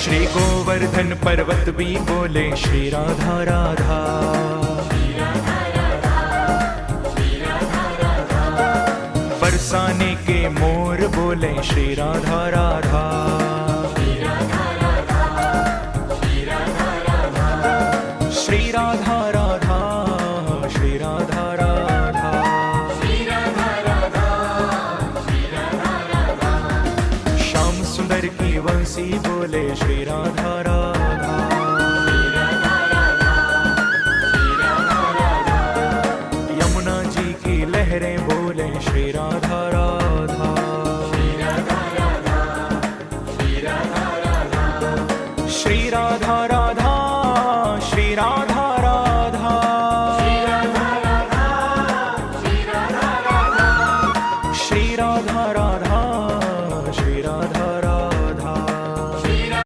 श्री गोवर्धन पर्वत भी बोले श्री राधा राधा। बरसाने के मोर बोले श्री राधा राधा। श्री राधा राधा, श्री राधा राधा, श्री राधा राधा। श्याम सुंदर की वंशी बोले श्री राधा राधा। यमुना जी की लहरें बोले श्री राधा राधा। श्री राधा राधा।